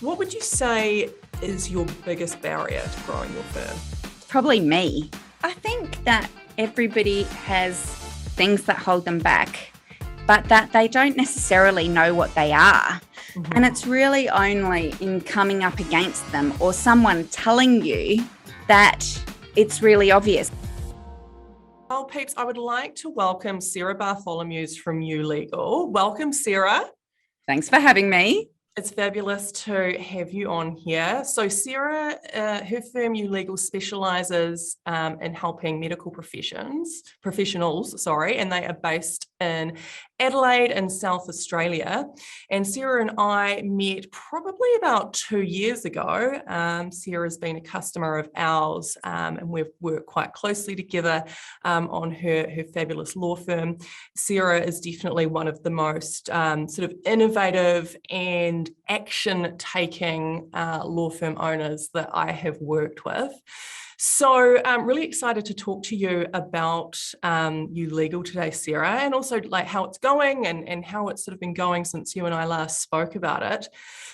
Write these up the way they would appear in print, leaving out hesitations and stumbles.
What would you say is your biggest barrier to growing your firm? Probably me. I think that everybody has things that hold them back, but that they don't necessarily know what they are. Mm-hmm. And it's really only in coming up against them or someone telling you that it's really obvious. Well, peeps, I would like to welcome Sarah Bartholomews from You Legal. Welcome, Sarah. Thanks for having me. It's fabulous to have you on here. So Sarah, her firm You Legal specialises in helping medical professionals, and they are based in Adelaide and South Australia. And Sarah and I met probably about 2 years ago. Sarah's been a customer of ours, and we've worked quite closely together on her fabulous law firm. Sarah is definitely one of the most sort of innovative and action-taking law firm owners that I have worked with. So I'm really excited to talk to you about You Legal today, Sarah, and also like how it's going and how it's sort of been going since you and I last spoke about it.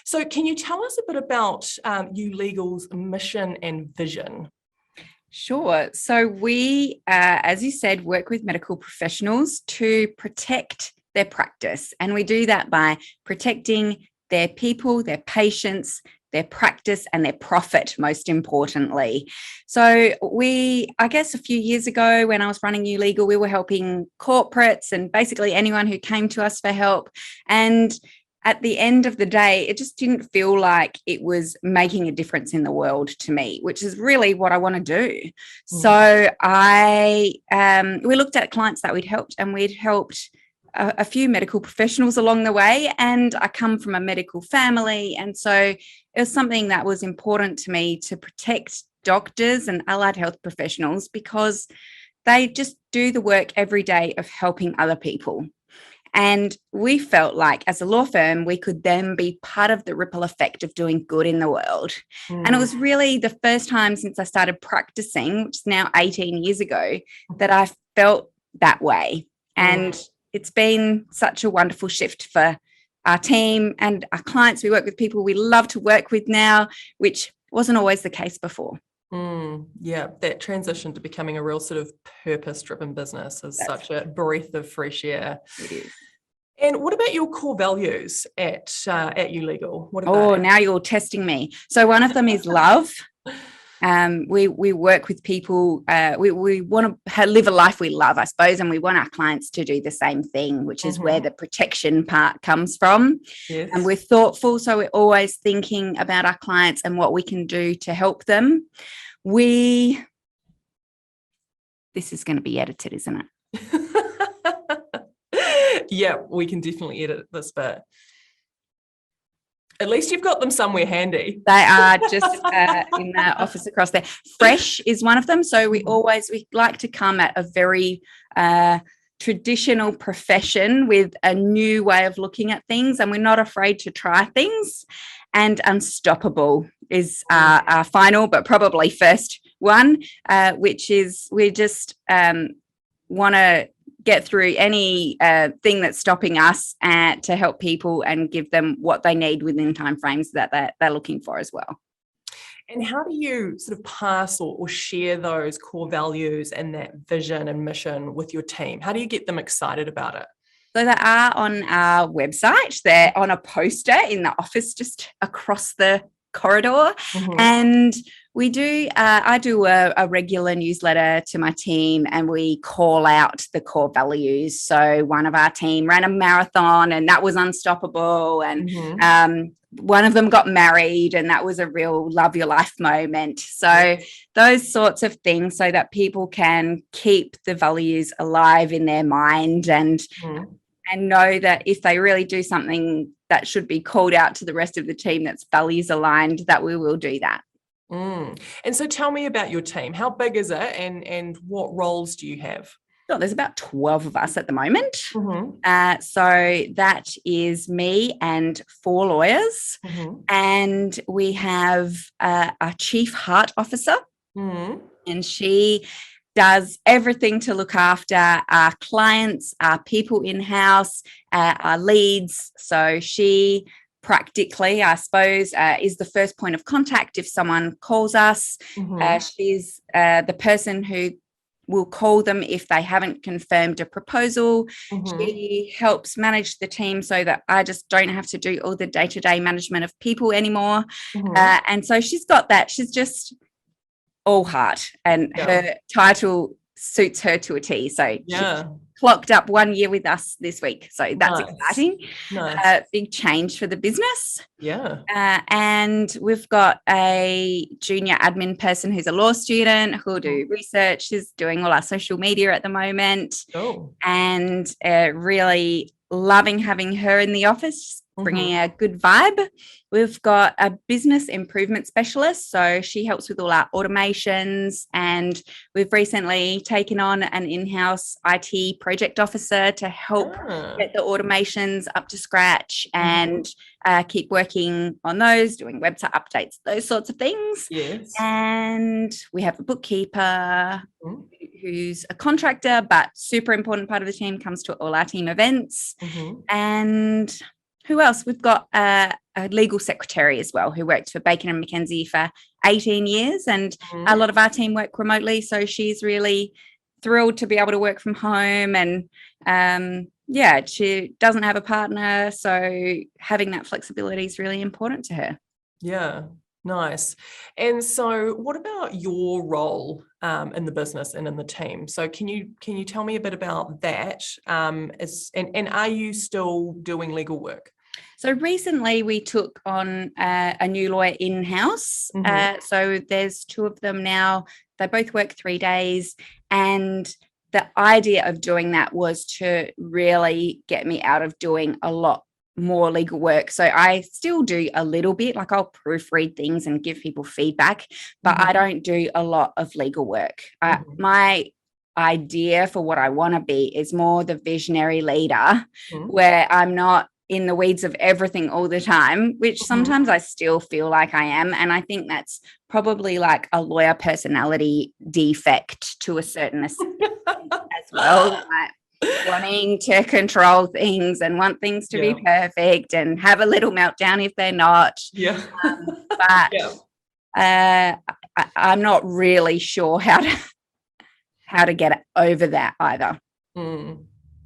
So can you tell us a bit about You Legal's mission and vision? Sure. So we, as you said, work with medical professionals to protect their practice. And we do that by protecting their people, their patients, their practice and their profit, most importantly. So I guess a few years ago when I was running You Legal, we were helping corporates and basically anyone who came to us for help. And at the end of the day, it just didn't feel like it was making a difference in the world to me, which is really what I want to do. So we looked at clients that we'd helped, and we'd helped a few medical professionals along the way. And I come from a medical family. And so it was something that was important to me to protect doctors and allied health professionals because they just do the work every day of helping other people. And we felt like as a law firm, we could then be part of the ripple effect of doing good in the world. And it was really the first time since I started practicing, which is now 18 years ago, that I felt that way. And it's been such a wonderful shift for our team and our clients. We work with people we love to work with now, which wasn't always the case before. Yeah, that transition to becoming a real sort of purpose-driven business is such a breath of fresh air. It is. And what about your core values at You Legal? What are they? Now you're testing me. So one of them is love. We work with people. We want to live a life we love, I suppose, and we want our clients to do the same thing, which is where the protection part comes from. Yes. And we're thoughtful, so we're always thinking about our clients and what we can do to help them. This is going to be edited, isn't it? Yeah, we can definitely edit this bit. At least you've got them somewhere handy. They are just in the office across there. Fresh is one of them. So we like to come at a very traditional profession with a new way of looking at things, and we're not afraid to try things. And unstoppable is our final, but probably first one, which is we just want to get through any thing that's stopping us to help people and give them what they need within timeframes that they're looking for as well. And how do you sort of pass or share those core values and that vision and mission with your team? How do you get them excited about it? So they are on our website. They're on a poster in the office just across the corridor. And we do I do a regular newsletter to my team, and we call out the core values. So one of our team ran a marathon, and that was unstoppable, and one of them got married, and that was a real love your life moment. So those sorts of things, so that people can keep the values alive in their mind and know that if they really do something that should be called out to the rest of the team that's values aligned, that we will do that. And so tell me about your team. How big is it, and what roles do you have? Sure, there's about 12 of us at the moment. So that is me and 4 lawyers. And we have a chief heart officer, and she does everything to look after our clients, our people in-house, our leads. So she practically, I suppose, is the first point of contact if someone calls us. She's the person who will call them if they haven't confirmed a proposal. She helps manage the team so that I just don't have to do all the day-to-day management of people anymore. And so she's got that. She's just all heart, and her title suits her to a T. So she clocked up 1 year with us this week. So that's exciting. Big change for the business. And we've got a junior admin person who's a law student who'll do research. She's doing all our social media at the moment. And really loving having her in the office, bringing a good vibe. We've got a business improvement specialist, so she helps with all our automations, and we've recently taken on an in-house IT project officer to help get the automations up to scratch and keep working on those, doing website updates, those sorts of things. And we have a bookkeeper who's a contractor but super important part of the team, comes to all our team events. And who else? We've got a legal secretary as well who worked for Bacon and McKenzie for 18 years, and a lot of our team work remotely, so she's really thrilled to be able to work from home. And she doesn't have a partner, so having that flexibility is really important to her. Nice. And so what about your role in the business and in the team? So can you tell me a bit about that? And are you still doing legal work? So recently we took on a new lawyer in-house. So there's two of them now. They both work 3 days. And the idea of doing that was to really get me out of doing a lot more legal work. So I still do a little bit, like I'll proofread things and give people feedback, but I don't do a lot of legal work. My idea for what I want to be is more the visionary leader, where I'm not in the weeds of everything all the time, which sometimes I still feel like I am. And I think that's probably like a lawyer personality defect to a certain extent as well. Like wanting to control things and want things to be perfect and have a little meltdown if they're not. I'm not really sure how to get over that either.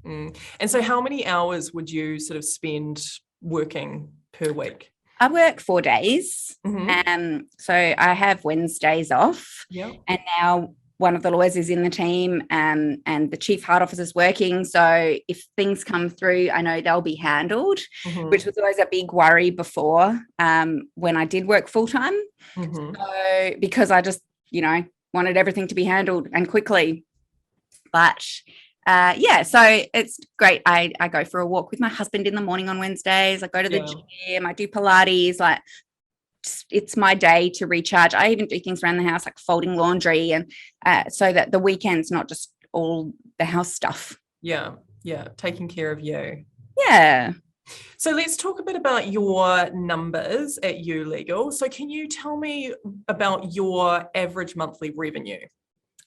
And so how many hours would you sort of spend working per week? I work 4 days. So I have Wednesdays off. And now one of the lawyers is in the team, and the chief heart officer is working. So if things come through, I know they'll be handled, which was always a big worry before when I did work full time. So because I just, wanted everything to be handled and quickly. But so it's great. I go for a walk with my husband in the morning on Wednesdays. I go to the gym. I do Pilates. Like, it's my day to recharge. I even do things around the house, like folding laundry, and so that the weekend's not just all the house stuff. Taking care of you. So let's talk a bit about your numbers at U Legal. So can you tell me about your average monthly revenue?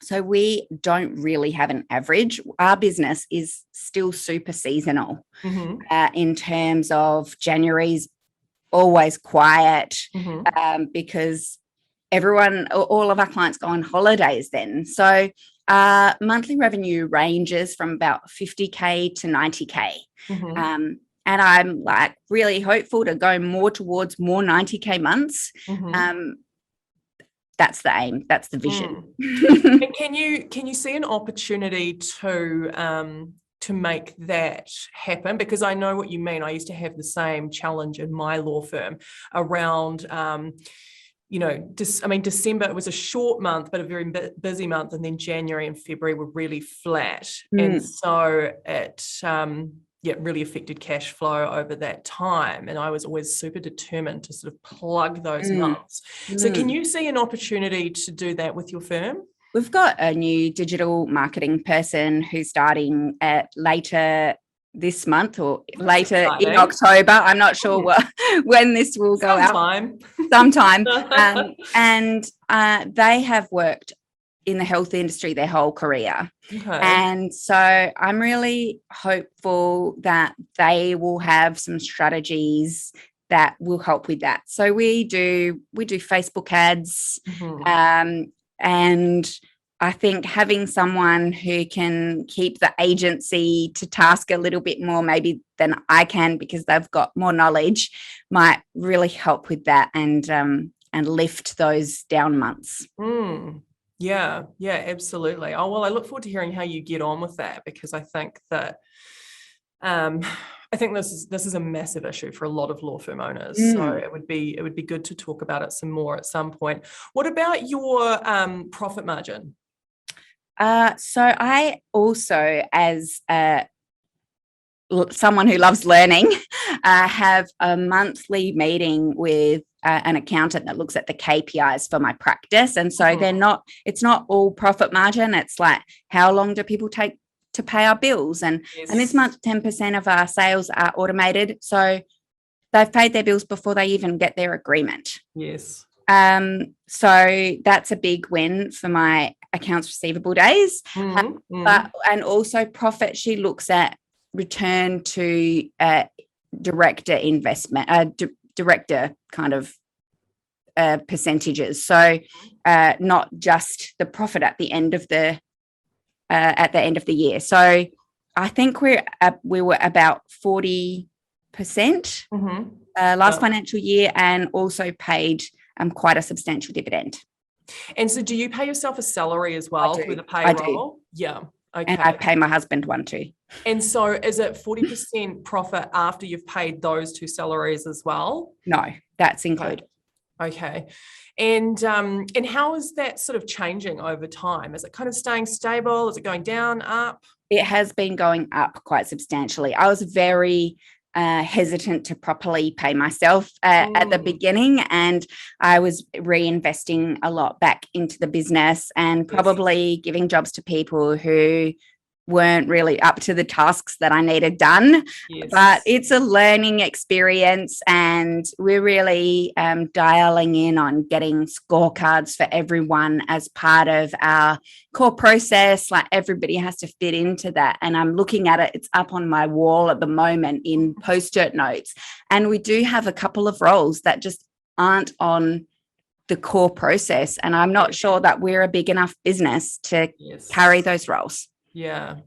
So we don't really have an average. Our business is still super seasonal in terms of January's always quiet because all of our clients go on holidays then. So monthly revenue ranges from about 50K to 90K. And I'm like really hopeful to go more towards more 90K months. That's the aim. That's the vision. And can you see an opportunity to make that happen? Because I know what you mean. I used to have the same challenge in my law firm around, December, it was a short month, but a very busy month. And then January and February were really flat. And so it really affected cash flow over that time. And I was always super determined to sort of plug those months. So can you see an opportunity to do that with your firm? We've got a new digital marketing person who's starting later this month or later in October. I'm not sure when this will go out. Sometime. And they have worked in the health industry their whole career. And so I'm really hopeful that they will have some strategies that will help with that. So we do Facebook ads, and I think having someone who can keep the agency to task a little bit more maybe than I can, because they've got more knowledge, might really help with that and lift those down months. Yeah, absolutely. Oh, well, I look forward to hearing how you get on with that, because I think that this is a massive issue for a lot of law firm owners. So it would be good to talk about it some more at some point. What about your profit margin? So I also, as someone who loves learning, have a monthly meeting with an accountant that looks at the KPIs for my practice. And so it's not all profit margin. It's like, how long do people take to pay our bills? And this month, 10% of our sales are automated. So they've paid their bills before they even get their agreement. Yes. So that's a big win for my accounts receivable days. But and also profit, she looks at return to director investment, director kind of percentages. So not just the profit at the end of the year. So I think we were about 40% last financial year, and also paid quite a substantial dividend. And so do you pay yourself a salary as well with a payroll? Yeah. Okay. And I pay my husband one too. And so is it 40% profit after you've paid those two salaries as well? No, that's included. Okay. And how is that sort of changing over time? Is it kind of staying stable? Is it going down, up? It has been going up quite substantially. I was very hesitant to properly pay myself at the beginning, and I was reinvesting a lot back into the business and probably giving jobs to people who weren't really up to the tasks that I needed done. But it's a learning experience, and we're really dialing in on getting scorecards for everyone as part of our core process. Like, everybody has to fit into that, and I'm looking at it. It's up on my wall at the moment in post-it notes, and we do have a couple of roles that just aren't on the core process, and I'm not sure that we're a big enough business to carry those roles. Yeah.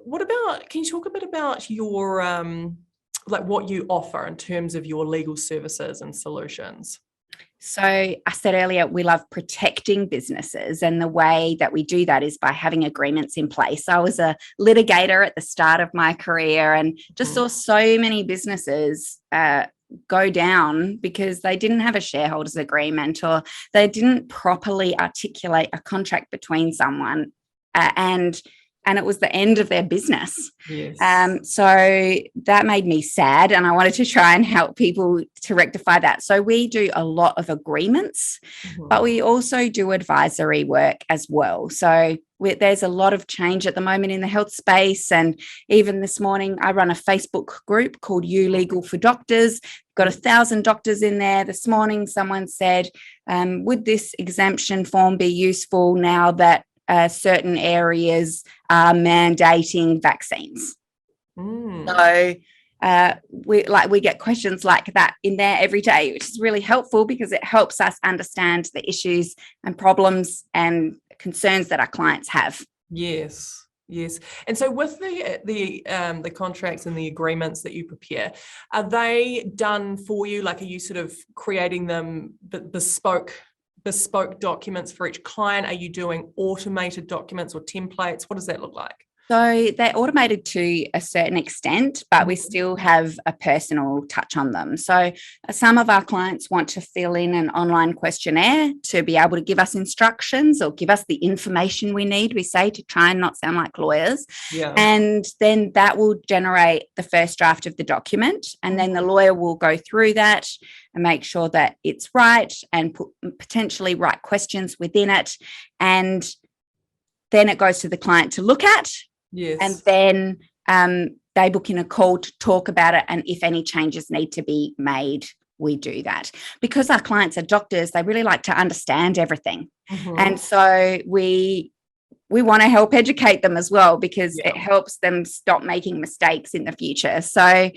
What about, can you talk a bit about your, like what you offer in terms of your legal services and solutions? So I said earlier, we love protecting businesses, and the way that we do that is by having agreements in place. I was a litigator at the start of my career, and just saw so many businesses go down because they didn't have a shareholders agreement, or they didn't properly articulate a contract between someone. And it was the end of their business. So that made me sad, and I wanted to try and help people to rectify that. So we do a lot of agreements, but we also do advisory work as well. So there's a lot of change at the moment in the health space. And even this morning, I run a Facebook group called You Legal for Doctors. Got 1,000 doctors in there. This morning, someone said, would this exemption form be useful now that certain areas are mandating vaccines? So we get questions like that in there every day, which is really helpful because it helps us understand the issues and problems and concerns that our clients have. Yes. And so with the contracts and the agreements that you prepare, are they done for you? Like, are you sort of creating them bespoke documents for each client? Are you doing automated documents or templates? What does that look like? So they're automated to a certain extent, but we still have a personal touch on them. So some of our clients want to fill in an online questionnaire to be able to give us instructions or give us the information we need, we say, to try and not sound like lawyers. And then that will generate the first draft of the document. And then the lawyer will go through that and make sure that it's right and put potentially right questions within it. And then it goes to the client to look at. And then they book in a call to talk about it. And if any changes need to be made, we do that. Because our clients are doctors, they really like to understand everything. And so we want to help educate them as well, because it helps them stop making mistakes in the future. So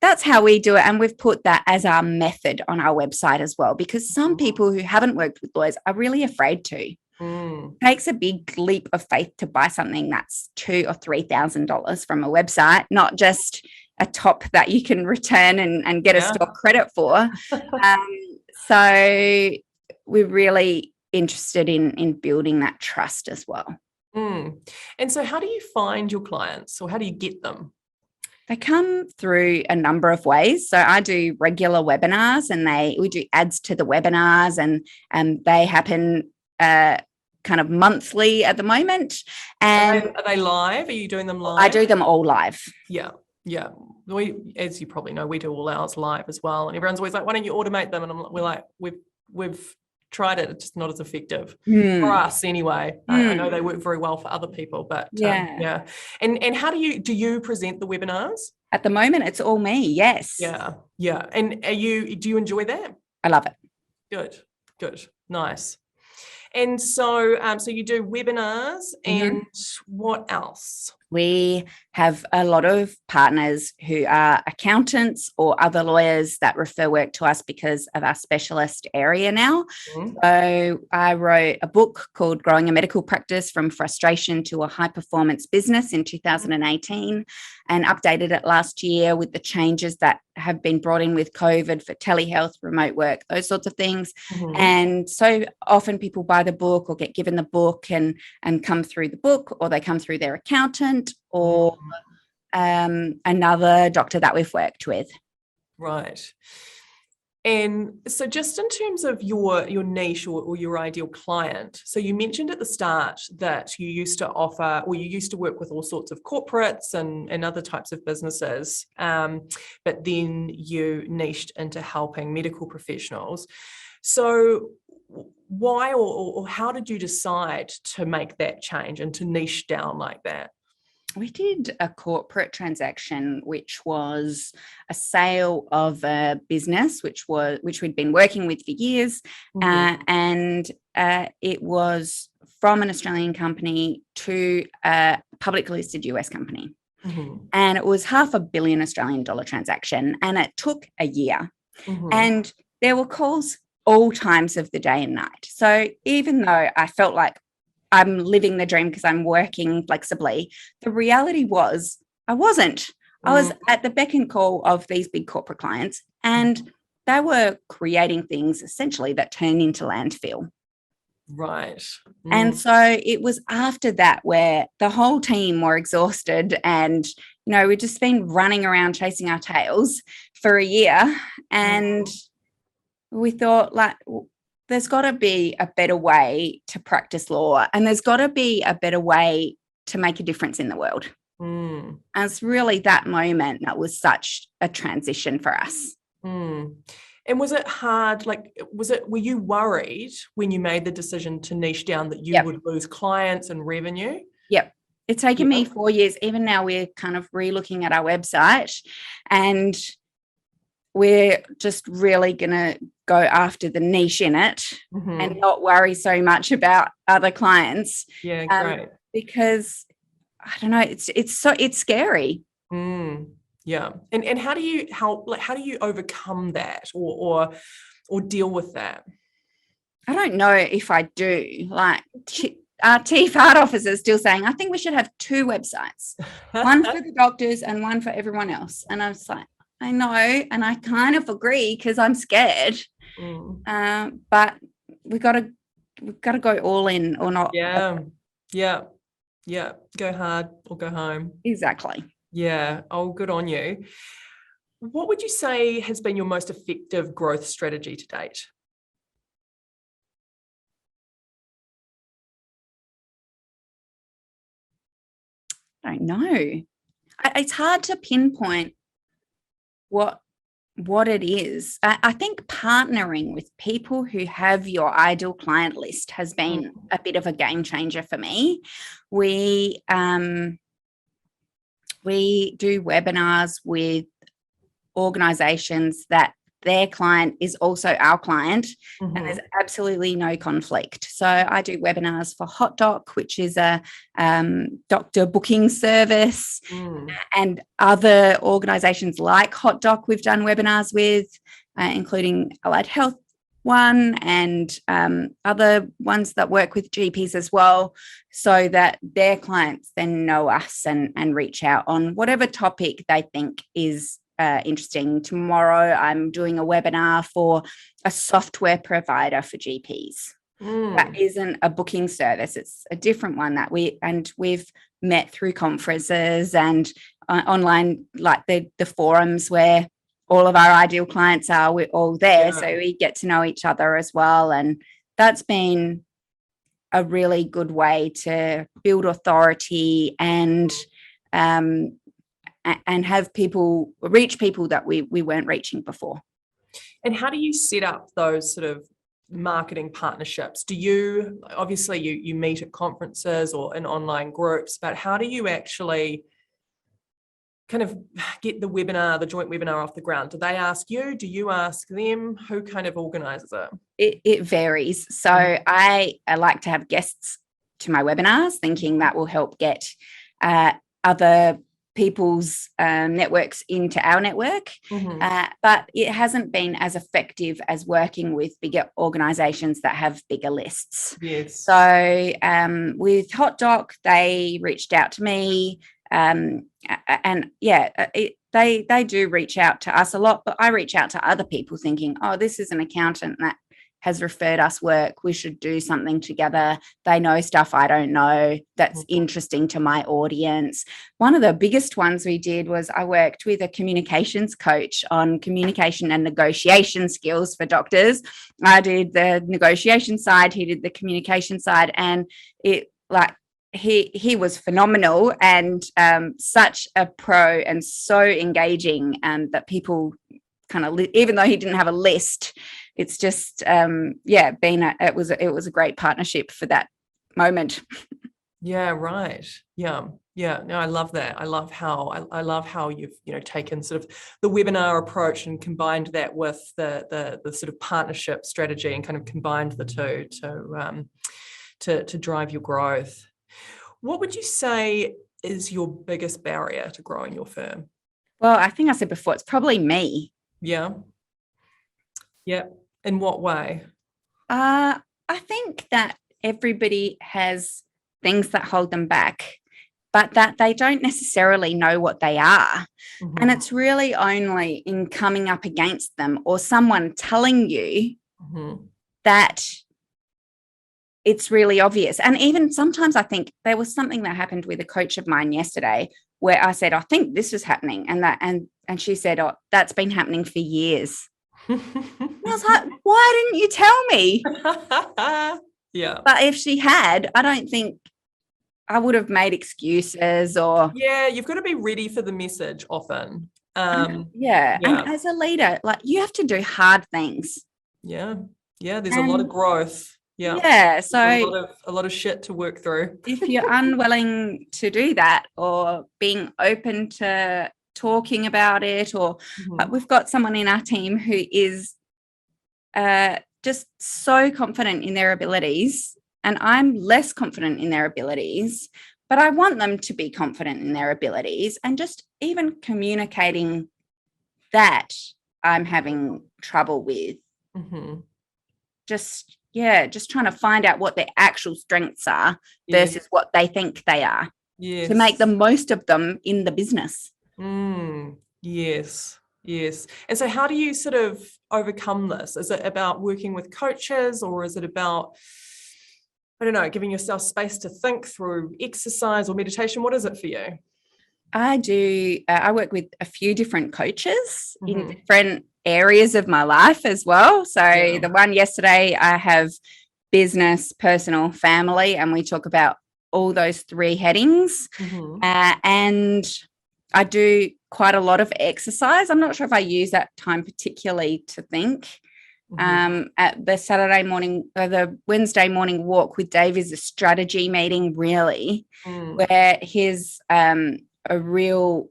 that's how we do it. And we've put that as our method on our website as well, because some people who haven't worked with lawyers are really afraid to. It takes a big leap of faith to buy something that's $2,000 or $3,000 from a website, not just a top that you can return and get a store credit for. So we're really interested in building that trust as well. And so how do you find your clients, or how do you get them? They come through a number of ways. So I do regular webinars, and we do ads to the webinars, and they happen kind of monthly at the moment. And are they live? Are you doing them live? I do them all live. Yeah. We, as you probably know, we do all ours live as well. And everyone's always like, why don't you automate them? And we're like, we've tried it. It's just not as effective for us anyway. I know they work very well for other people, but yeah. And how do you present the webinars? At the moment, it's all me. Yes. Yeah. And do you enjoy that? I love it. Good. Nice. And so you do webinars, and what else? We have a lot of partners who are accountants or other lawyers that refer work to us because of our specialist area now. So I wrote a book called Growing a Medical Practice from Frustration to a High Performance Business in 2018, and updated it last year with the changes that have been brought in with COVID for telehealth, remote work, those sorts of things. And so often people buy the book or get given the book and come through the book, or they come through their accountant or another doctor that we've worked with. Right. And so just in terms of your niche or your ideal client, so you mentioned at the start that you used to work with all sorts of corporates and other types of businesses, but then you niched into helping medical professionals. So why or how did you decide to make that change and to niche down like that? We did a corporate transaction, which was a sale of a business, which we'd been working with for years. And it was from an Australian company to a publicly listed US company. And it was $500 million Australian dollar transaction. And it took a year. And there were calls all times of the day and night. So even though I felt like I'm living the dream because I'm working flexibly, the reality was I wasn't. I was at the beck and call of these big corporate clients, and they were creating things essentially that turn into landfill. Right. And so it was after that where the whole team were exhausted, and we'd just been running around chasing our tails for a year, and we thought, like, there's got to be a better way to practice law, and there's got to be a better way to make a difference in the world. And it's really that moment that was such a transition for us. And was it hard? Were you worried when you made the decision to niche down that you would lose clients and revenue? Yep. It's taken me 4 years. Even now we're kind of re-looking at our website, and we're just really going to go after the niche in it and not worry so much about other clients. Yeah, great. Because I don't know, it's scary. Yeah. And how do you overcome that or deal with that? I don't know if I do. Like, our chief art officer is still saying, I think we should have 2 websites, one for the doctors and one for everyone else. And I was like, I know, and I kind of agree because I'm scared. But we've got to go all in or not. Yeah. Go hard or go home. Exactly. Yeah. Oh, good on you. What would you say has been your most effective growth strategy to date? I don't know. It's hard to pinpoint what it is. I think partnering with people who have your ideal client list has been a bit of a game changer for me. We do webinars with organizations that their client is also our client, Mhm. and there's absolutely no conflict. So I do webinars for Hot Doc, which is a doctor booking service, and other organisations like Hot Doc we've done webinars with, including Allied Health one, and other ones that work with GPs as well, so that their clients then know us and reach out on whatever topic they think is interesting. Tomorrow I'm doing a webinar for a software provider for GPs. That isn't a booking service, it's a different one that we've met through conferences and online, like the forums where all of our ideal clients are, we're all there. So we get to know each other as well. And that's been a really good way to build authority and have people reach people that we weren't reaching before. And how do you set up those sort of marketing partnerships? Do you, obviously you meet at conferences or in online groups, but how do you actually kind of get the joint webinar off the ground? Do they ask you? Do you ask them? Who kind of organizes it? It varies. So I like to have guests to my webinars, thinking that will help get other people's networks into our network. But it hasn't been as effective as working with bigger organizations that have bigger lists. Yes. So with Hot Doc, they reached out to me. They do reach out to us a lot, but I reach out to other people thinking, oh, this is an accountant that has referred us work. We should do something together. They know stuff I don't know that's interesting to my audience. One of the biggest ones we did was I worked with a communications coach on communication and negotiation skills for doctors. I did the negotiation side, he did the communication side, and he was phenomenal and such a pro and so engaging, that people kind of, even though he didn't have a list, it's just it was a great partnership for that moment. Yeah, right. Yeah. No, I love that. I love how you've taken sort of the webinar approach and combined that with the sort of partnership strategy and kind of combined the two to drive your growth. What would you say is your biggest barrier to growing your firm? Well, I think I said before, it's probably me. Yeah. In what way? I think that everybody has things that hold them back, but that they don't necessarily know what they are. And it's really only in coming up against them or someone telling you that it's really obvious. And even sometimes I think there was something that happened with a coach of mine yesterday where I said, I think this is happening. And she said, oh, that's been happening for years. And I was like, why didn't you tell me? Yeah. But if she had, I don't think I would have made excuses or. Yeah, you've got to be ready for the message often. And as a leader, like, you have to do hard things. Yeah. There's a lot of growth. So a lot of shit to work through. If you're unwilling to do that or being open to talking about it, or we've got someone in our team who is just so confident in their abilities, and I'm less confident in their abilities, but I want them to be confident in their abilities, and just even communicating that I'm having trouble with. Just trying to find out what their actual strengths are versus what they think they are, to make the most of them in the business. Yes. And so how do you sort of overcome this? Is it about working with coaches, or is it about, I don't know, giving yourself space to think through exercise or meditation? What is it for you? I work with a few different coaches in different areas of my life as well. So the one yesterday, I have business, personal, family, and we talk about all those three headings. And I do quite a lot of exercise. I'm not sure if I use that time particularly to think. At the Saturday morning or the Wednesday morning walk with Dave is a strategy meeting, really, where his a real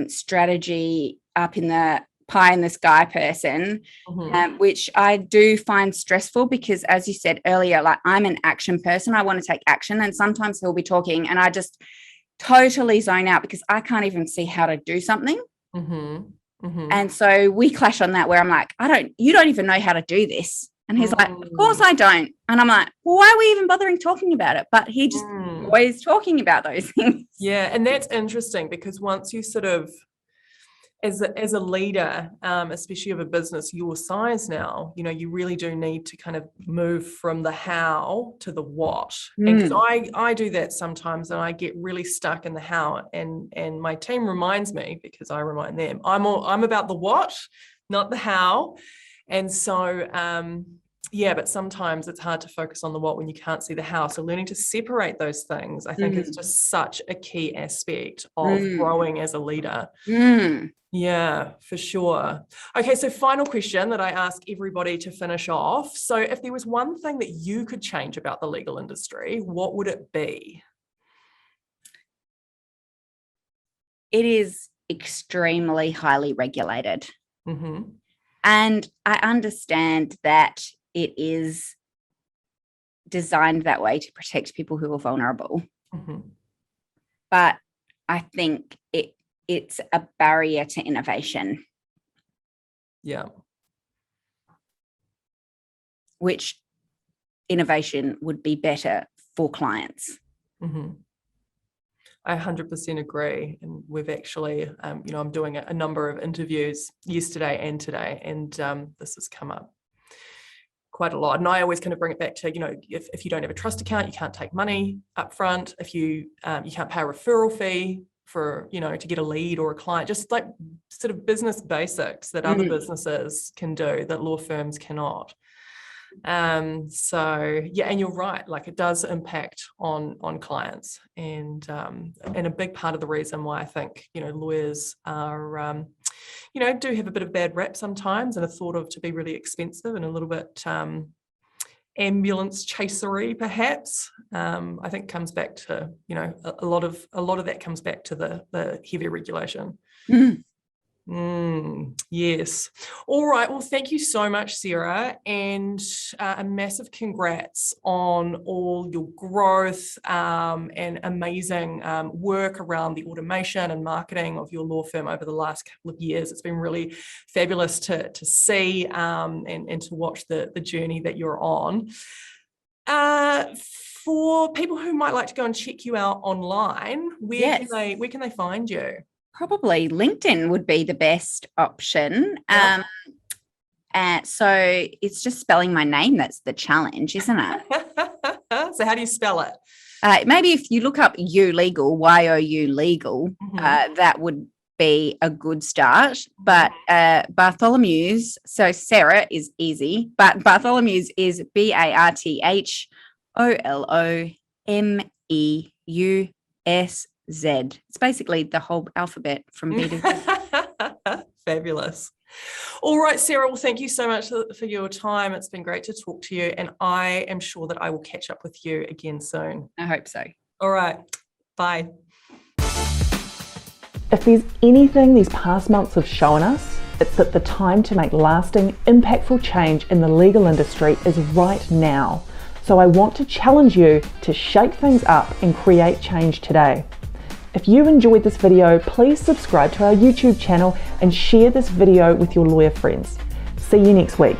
strategy up in the pie in the sky person, which I do find stressful because, as you said earlier, like I'm an action person. I want to take action, and sometimes he'll be talking and I just totally zone out because I can't even see how to do something. And so we clash on that, where I'm like, you don't even know how to do this. And he's like, of course I don't. And I'm like, well, why are we even bothering talking about it? But he just always talking about those things. Yeah. And that's interesting because once you sort of, as a leader, especially of a business your size now, you know, you really do need to kind of move from the how to the what. And because I do that sometimes, and I get really stuck in the how, and my team reminds me, because I remind them, I'm about the what, not the how. And so but sometimes it's hard to focus on the what when you can't see the how. So learning to separate those things, I think, is just such a key aspect of growing as a leader. Yeah, for sure. Okay, so final question that I ask everybody to finish off. So if there was one thing that you could change about the legal industry, what would it be? It is extremely highly regulated. And I understand that it is designed that way to protect people who are vulnerable. But I think it's a barrier to innovation. Yeah. Which innovation would be better for clients. I 100% agree. And we've actually, I'm doing a number of interviews yesterday and today, and this has come up quite a lot. And I always kind of bring it back to, if you don't have a trust account, you can't take money up front. If you can't pay a referral fee for, to get a lead or a client, just like sort of business basics that other businesses can do that law firms cannot. So yeah, and you're right, like it does impact on clients, and a big part of the reason why I think, lawyers are, do have a bit of bad rap sometimes and are thought of to be really expensive and a little bit, ambulance chasery, perhaps. I think comes back to, a lot of that comes back to the heavy regulation. Yes. All right. Well, thank you so much, Sarah, and a massive congrats on all your growth and amazing work around the automation and marketing of your law firm over the last couple of years. It's been really fabulous to see and to watch the journey that you're on. For people who might like to go and check you out online, where can they find you? Probably LinkedIn would be the best option. So it's just spelling my name that's the challenge, isn't it? So how do you spell it? Maybe if you look up You Legal, YOU Legal, that would be a good start. But Bartholomew's, so Sarah is easy, but Bartholomew's is BARTHOLOMEUS. Z. It's basically the whole alphabet from B to Z. Fabulous. All right, Sarah, well, thank you so much for your time. It's been great to talk to you, and I am sure that I will catch up with you again soon. I hope so. All right. Bye. If there's anything these past months have shown us, it's that the time to make lasting, impactful change in the legal industry is right now. So I want to challenge you to shake things up and create change today. If you enjoyed this video, please subscribe to our YouTube channel and share this video with your lawyer friends. See you next week.